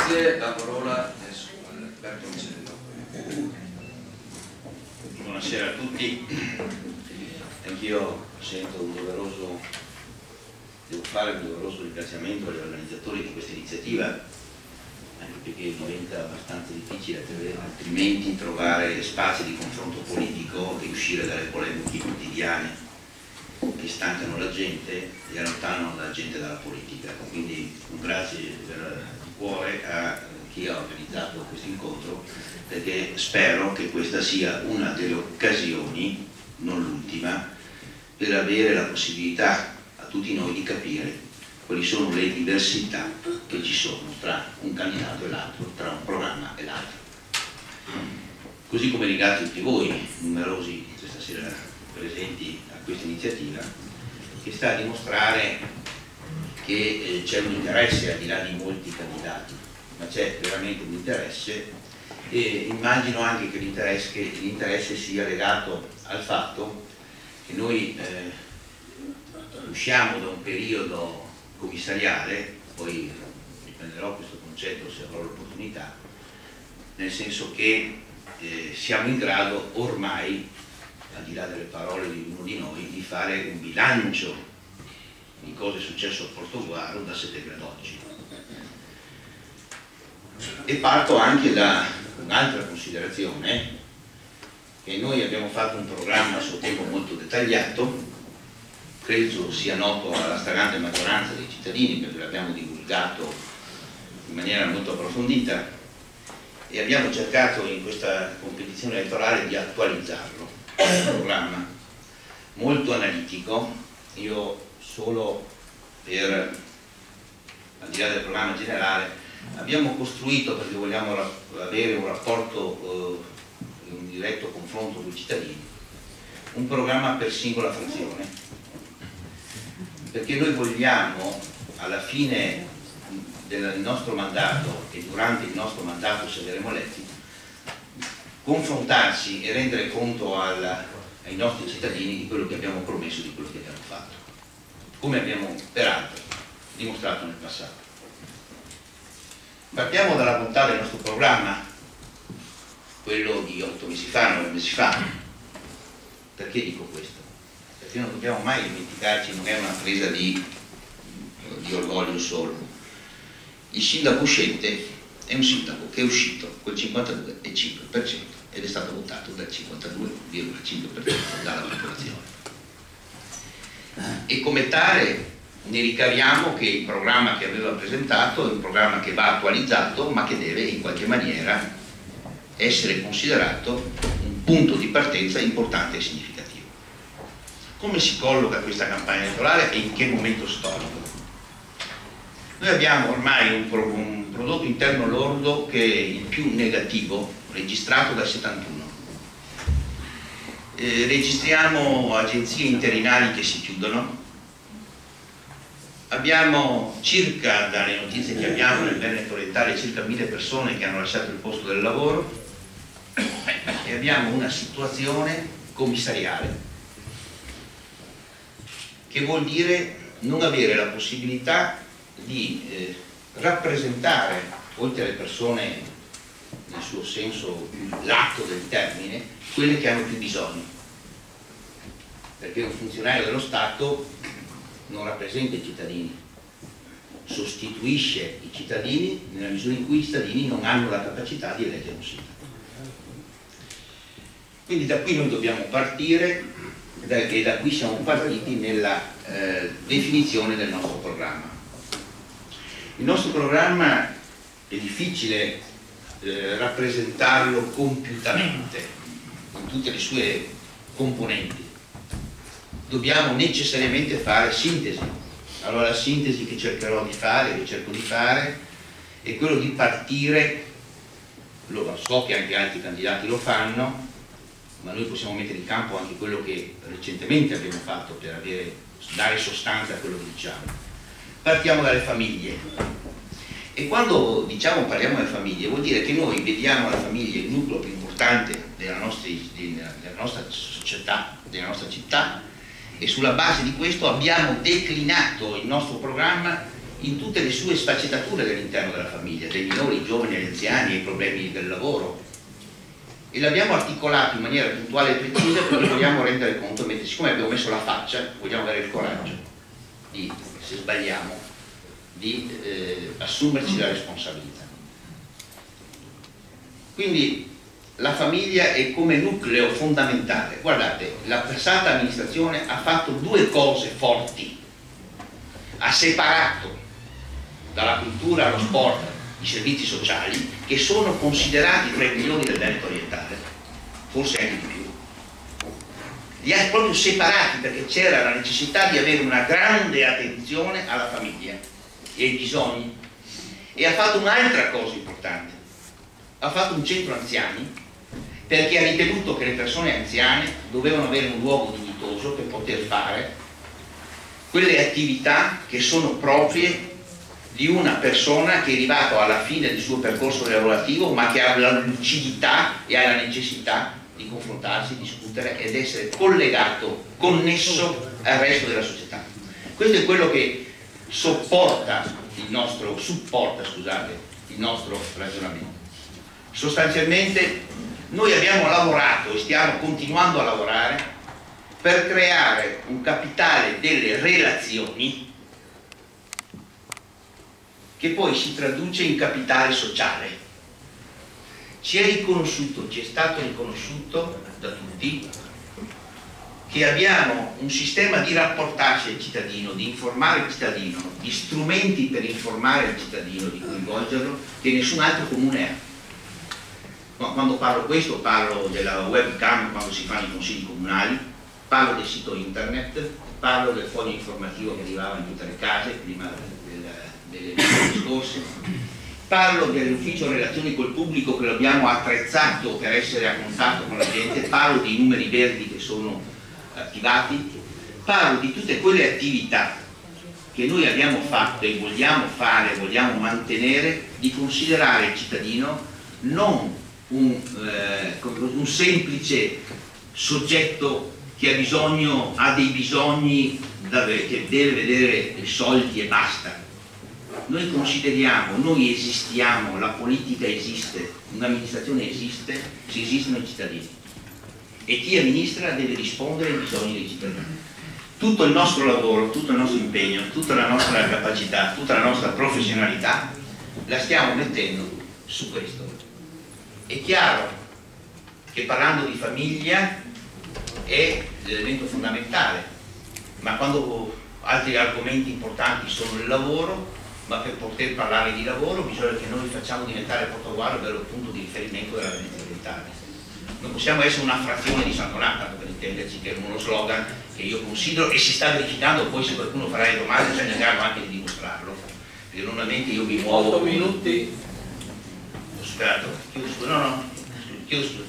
Grazie, la parola adesso al Alberto Micello. Buonasera a tutti, anch'io sento devo fare un doveroso ringraziamento agli organizzatori di questa iniziativa, anche perché diventa abbastanza difficile altrimenti trovare spazi di confronto politico e uscire dalle polemiche quotidiane che stancano la gente e allontanano la gente dalla politica. Quindi un grazie di cuore a chi ha organizzato questo incontro, perché spero che questa sia una delle occasioni, non l'ultima, per avere la possibilità a tutti noi di capire quali sono le diversità che ci sono tra un candidato e l'altro, tra un programma e l'altro. Così come ringrazio tutti voi, numerosi questa sera presenti a questa iniziativa, che sta a dimostrare che c'è un interesse al di là di molti candidati, ma c'è veramente un interesse, e immagino anche che l'interesse sia legato al fatto che noi usciamo da un periodo commissariale, poi riprenderò questo concetto se avrò l'opportunità, nel senso che siamo in grado ormai, al di là delle parole di uno di noi, di fare un bilancio di cosa è successo a Portogruaro da settembre ad oggi. E parto anche da un'altra considerazione, che noi abbiamo fatto un programma a suo tempo molto dettagliato, credo sia noto alla stragrande maggioranza dei cittadini perché l'abbiamo divulgato in maniera molto approfondita, e abbiamo cercato in questa competizione elettorale di attualizzarlo. Un programma molto analitico. Io solo per, al di là del programma generale, abbiamo costruito, perché vogliamo avere un rapporto, un diretto confronto con i cittadini, un programma per singola frazione, perché noi vogliamo alla fine del nostro mandato e durante il nostro mandato, se verremo eletti, confrontarsi e rendere conto ai nostri cittadini di quello che abbiamo promesso, di quello che abbiamo fatto, come abbiamo peraltro dimostrato nel passato. Partiamo dalla bontà del nostro programma, quello di 8 mesi fa, 9 mesi fa. Perché dico questo? Perché non dobbiamo mai dimenticarci, non è una presa di orgoglio solo. Il sindaco uscente è un sindaco che è uscito col 52,5% ed è stato votato dal 52,5% dalla popolazione. E come tale ne ricaviamo che il programma che aveva presentato è un programma che va attualizzato, ma che deve in qualche maniera essere considerato un punto di partenza importante e significativo. Come si colloca questa campagna elettorale e in che momento storico? Noi abbiamo ormai un prodotto interno lordo che è il più negativo registrato dal 71. Registriamo agenzie interinali che si chiudono. Abbiamo circa, dalle notizie che abbiamo nel Veneto orientale, circa 1000 persone che hanno lasciato il posto del lavoro, e abbiamo una situazione commissariale che vuol dire non avere la possibilità di rappresentare, oltre alle persone nel suo senso lato del termine, quelle che hanno più bisogno, perché un funzionario dello Stato non rappresenta i cittadini, sostituisce i cittadini nella misura in cui i cittadini non hanno la capacità di eleggere un sindaco. Quindi da qui noi dobbiamo partire, e da qui siamo partiti nella definizione del nostro programma. Il nostro programma è difficile rappresentarlo compiutamente in tutte le sue componenti. Dobbiamo necessariamente fare sintesi. Allora la sintesi che cercherò di fare, che cerco di fare, è quello di partire, lo so che anche altri candidati lo fanno, ma noi possiamo mettere in campo anche quello che recentemente abbiamo fatto per dare sostanza a quello che diciamo. Partiamo dalle famiglie, e quando parliamo delle famiglie vuol dire che noi vediamo la famiglia il nucleo più importante della nostra società, della nostra città, e sulla base di questo abbiamo declinato il nostro programma in tutte le sue sfaccettature all'interno della famiglia, dai minori, ai giovani, agli anziani, ai problemi del lavoro. E l'abbiamo articolato in maniera puntuale e precisa perché vogliamo rendere conto, mentre siccome abbiamo messo la faccia, vogliamo avere il coraggio di, se sbagliamo, di assumerci la responsabilità. Quindi la famiglia è come nucleo fondamentale. Guardate, la passata amministrazione ha fatto due cose forti: ha separato dalla cultura allo sport i servizi sociali, che sono considerati tra i migliori del Veneto orientale, forse anche di più. Li ha proprio separati perché c'era la necessità di avere una grande attenzione alla famiglia e ai bisogni. E ha fatto un'altra cosa importante: ha fatto un centro anziani, perché ha ritenuto che le persone anziane dovevano avere un luogo dignitoso per poter fare quelle attività che sono proprie di una persona che è arrivata alla fine del suo percorso lavorativo, ma che ha la lucidità e ha la necessità di confrontarsi, discutere ed essere collegato, connesso al resto della società. Questo è quello che supporta il nostro ragionamento. Sostanzialmente noi abbiamo lavorato e stiamo continuando a lavorare per creare un capitale delle relazioni che poi si traduce in capitale sociale. Ci è stato riconosciuto da tutti che abbiamo un sistema di rapportarsi al cittadino, di informare il cittadino, di strumenti per informare il cittadino, di coinvolgerlo, che nessun altro comune ha. Quando parlo questo parlo della webcam quando si fanno i consigli comunali, parlo del sito internet, parlo del foglio informativo che arrivava in tutte le case prima delle scorse, parlo dell'ufficio relazioni col pubblico che lo abbiamo attrezzato per essere a contatto con la gente, parlo dei numeri verdi che sono attivati, parlo di tutte quelle attività che noi abbiamo fatto e vogliamo fare, vogliamo mantenere, di considerare il cittadino non un semplice soggetto che ha dei bisogni, che deve vedere i soldi e basta. Noi consideriamo, noi esistiamo, la politica esiste, un'amministrazione esiste, se esistono i cittadini, e chi amministra deve rispondere ai bisogni dei cittadini. Tutto il nostro lavoro, tutto il nostro impegno, tutta la nostra capacità, tutta la nostra professionalità la stiamo mettendo su questo. È chiaro che parlando di famiglia è l'elemento fondamentale, ma quando altri argomenti importanti sono il lavoro, ma per poter parlare di lavoro bisogna che noi facciamo diventare Portogallo il punto di riferimento della Venezia orientale. Non possiamo essere una frazione di San Donato, tanto per intenderci, che è uno slogan che io considero e si sta verificando. Poi se qualcuno farà le domande c'è il grado anche di dimostrarlo, perché normalmente io mi muovo 8 minuti. Ho superato, chiudo scusa, chiudo scusa.